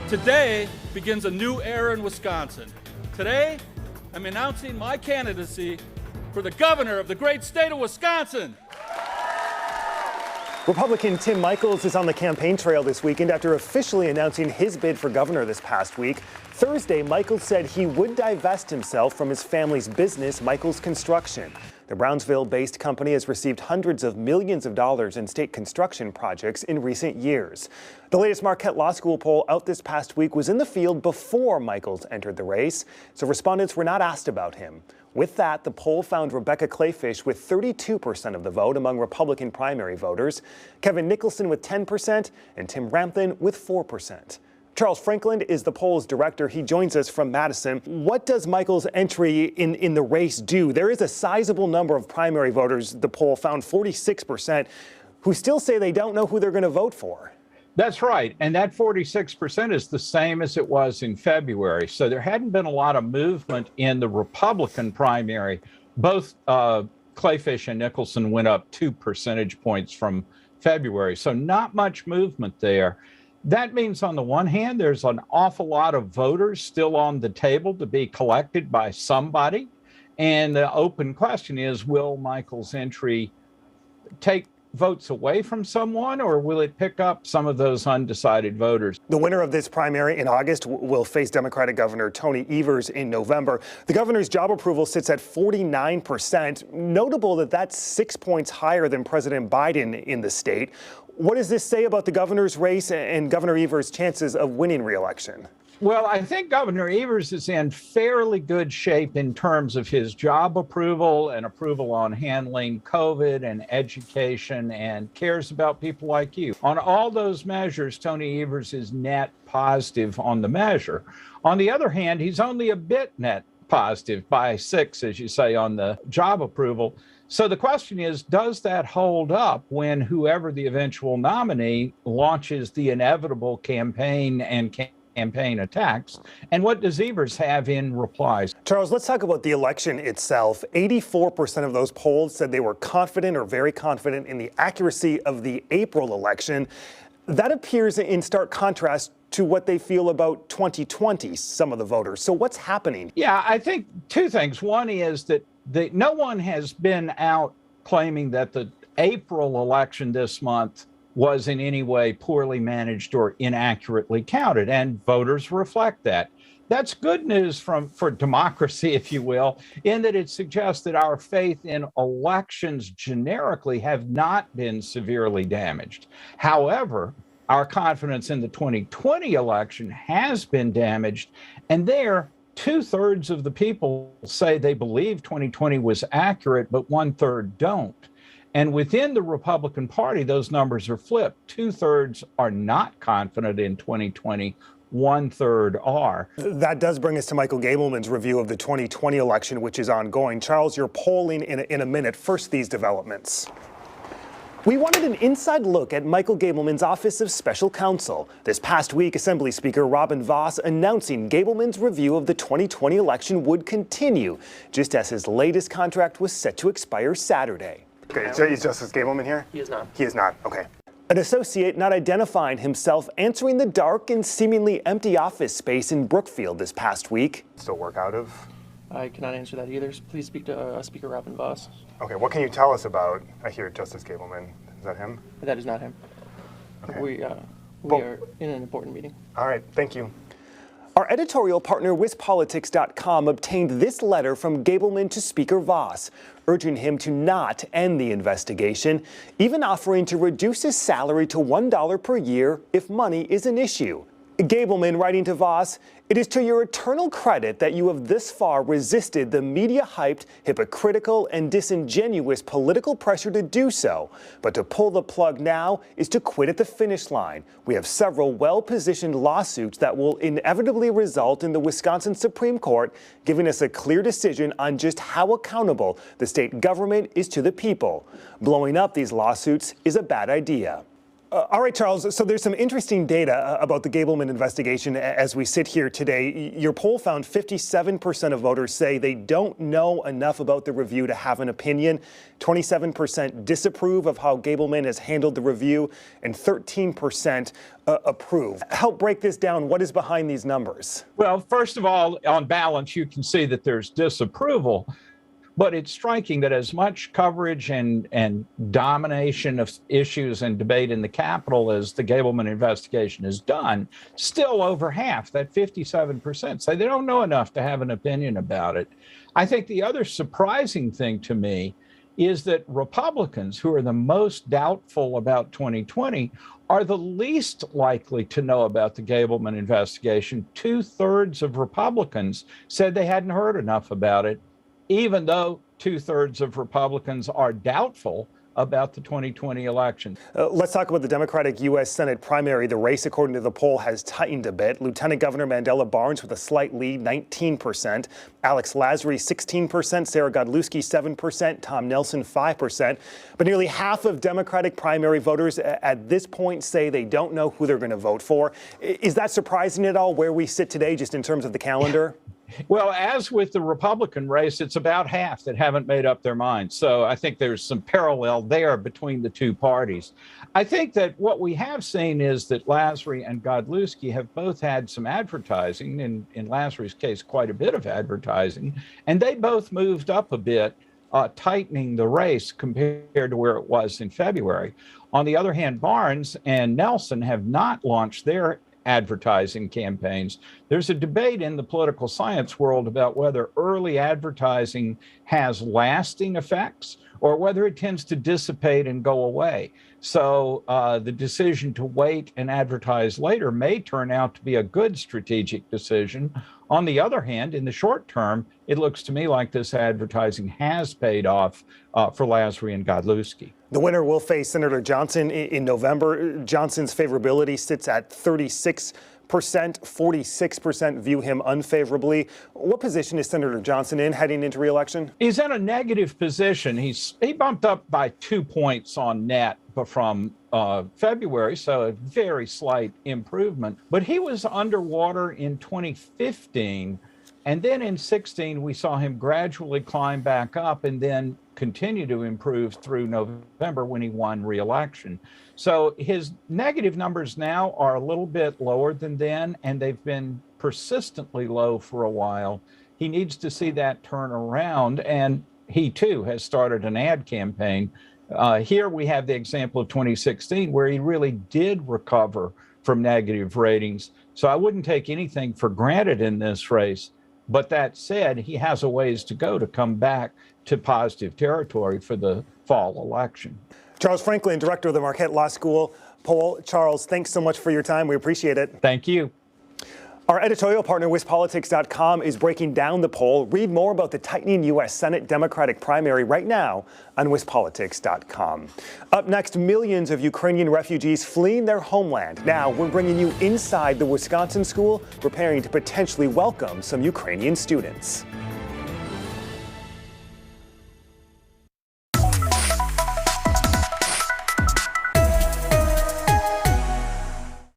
Today begins a new era in Wisconsin. Today, I'm announcing my candidacy for the governor of the great state of Wisconsin. Republican Tim Michels is on the campaign trail this weekend after officially announcing his bid for governor this past week. Thursday, Michels said he would divest himself from his family's business, Michels Construction. The Brownsville-based company has received hundreds of millions of dollars in state construction projects in recent years. The latest Marquette Law School poll out this past week was in the field before Michels entered the race, so respondents were not asked about him. With that, the poll found Rebecca Kleefisch with 32% of the vote among Republican primary voters, Kevin Nicholson with 10%, and Tim Rampton with 4%. Charles Franklin is the poll's director. He joins us from Madison. What does Michels' entry in the race do? There is a sizable number of primary voters, the poll found 46%, who still say they don't know who they're going to vote for. That's right. And that 46% is the same as it was in February. So there hadn't been a lot of movement in the Republican primary. Both Kleefisch and Nicholson went up 2 percentage points from February. So not much movement there. That means on the one hand, there's an awful lot of voters still on the table to be collected by somebody. And the open question is, will Michels' entry take votes away from someone, or will it pick up some of those undecided voters? The winner of this primary in August will face Democratic Governor Tony Evers in November. The governor's job approval sits at 49%. Notable that that's 6 points higher than President Biden in the state. What does this say about the governor's race and Governor Evers' chances of winning re-election? Well, I think Governor Evers is in fairly good shape in terms of his job approval and approval on handling COVID and education, and cares about people like you. On all those measures, Tony Evers is net positive on the measure. On the other hand, he's only a bit net positive by 6, as you say, on the job approval. So the question is, does that hold up when whoever the eventual nominee launches the inevitable campaign and campaign attacks? And what does Evers have in replies? Charles, let's talk about the election itself. 84% of those polled said they were confident or very confident in the accuracy of the April election. That appears in stark contrast to what they feel about 2020, some of the voters. So what's happening? Yeah, I think 2 things. One is that no one has been out claiming that the April election this month was in any way poorly managed or inaccurately counted, and voters reflect that. That's good news for democracy, if you will, in that it suggests that our faith in elections generically have not been severely damaged. However, our confidence in the 2020 election has been damaged, and there, 2/3 of the people say they believe 2020 was accurate, but 1/3 don't. And within the Republican Party, those numbers are flipped. 2/3 are not confident in 2020. 1/3 are. That does bring us to Michael Gableman's review of the 2020 election, which is ongoing. Charles, you're polling in a minute. First, these developments. We wanted an inside look at Michael Gableman's Office of Special Counsel. This past week, Assembly Speaker Robin Vos announcing Gableman's review of the 2020 election would continue, just as his latest contract was set to expire Saturday. Okay, so is Justice Gableman here? He is not. He is not, okay. An associate not identifying himself answering the dark and seemingly empty office space in Brookfield this past week. Still work out of? I cannot answer that either. Please speak to Speaker Robin Vos. Okay, what can you tell us about, I hear, Justice Gableman? Is that him? That is not him. Okay. We are in an important meeting. All right, thank you. Our editorial partner, WisPolitics.com, obtained this letter from Gableman to Speaker Vos, urging him to not end the investigation, even offering to reduce his salary to $1 per year if money is an issue. Gableman writing to Vos, "It is to your eternal credit that you have this far resisted the media-hyped, hypocritical, and disingenuous political pressure to do so. But to pull the plug now is to quit at the finish line. We have several well-positioned lawsuits that will inevitably result in the Wisconsin Supreme Court giving us a clear decision on just how accountable the state government is to the people. Blowing up these lawsuits is a bad idea." All right, Charles, so there's some interesting data about the Gableman investigation as we sit here today. Your poll found 57% of voters say they don't know enough about the review to have an opinion. 27% disapprove of how Gableman has handled the review, and 13% approve. Help break this down. What is behind these numbers? Well, first of all, on balance, you can see that there's disapproval. But it's striking that as much coverage and domination of issues and debate in the Capitol as the Gableman investigation has done, still over half, that 57%, say they don't know enough to have an opinion about it. I think the other surprising thing to me is that Republicans, who are the most doubtful about 2020, are the least likely to know about the Gableman investigation. 2/3 of Republicans said they hadn't heard enough about it, even though 2/3 of Republicans are doubtful about the 2020 election. Let's talk about the Democratic U.S. Senate primary. The race, according to the poll, has tightened a bit. Lieutenant Governor Mandela Barnes with a slight lead, 19%. Alex Lasry, 16%. Sarah Godlewski, 7%. Tom Nelson, 5%. But nearly half of Democratic primary voters at this point say they don't know who they're going to vote for. Is that surprising at all, where we sit today, just in terms of the calendar? Well, as with the Republican race, it's about half that haven't made up their minds. So I think there's some parallel there between the two parties. I think that what we have seen is that Lasry and Godlewski have both had some advertising, in Lasry's case, quite a bit of advertising, and they both moved up a bit, tightening the race compared to where it was in February. On the other hand, Barnes and Nelson have not launched their advertising campaigns. There's a debate in the political science world about whether early advertising has lasting effects or whether it tends to dissipate and go away. So the decision to wait and advertise later may turn out to be a good strategic decision. On the other hand, in the short term, it looks to me like this advertising has paid off for Lasry and Godlewski. The winner will face Senator Johnson in November. Johnson's favorability sits at 36%. 46% view him unfavorably. What position is Senator Johnson in heading into re-election? He's in a negative position. He bumped up by 2 points on net from February, so a very slight improvement. But he was underwater in 2015, and then in 16 we saw him gradually climb back up and then continue to improve through November when he won re-election. So his negative numbers now are a little bit lower than then, and they've been persistently low for a while. He needs to see that turn around, and he too has started an ad campaign. Here we have the example of 2016, where he really did recover from negative ratings. So I wouldn't take anything for granted in this race. But that said, he has a ways to go to come back to positive territory for the fall election. Charles Franklin, director of the Marquette Law School poll. Charles, thanks so much for your time. We appreciate it. Thank you. Our editorial partner, WisPolitics.com, is breaking down the poll. Read more about the tightening U.S. Senate Democratic primary right now on WisPolitics.com. Up next, millions of Ukrainian refugees fleeing their homeland. Now, we're bringing you inside the Wisconsin school, preparing to potentially welcome some Ukrainian students.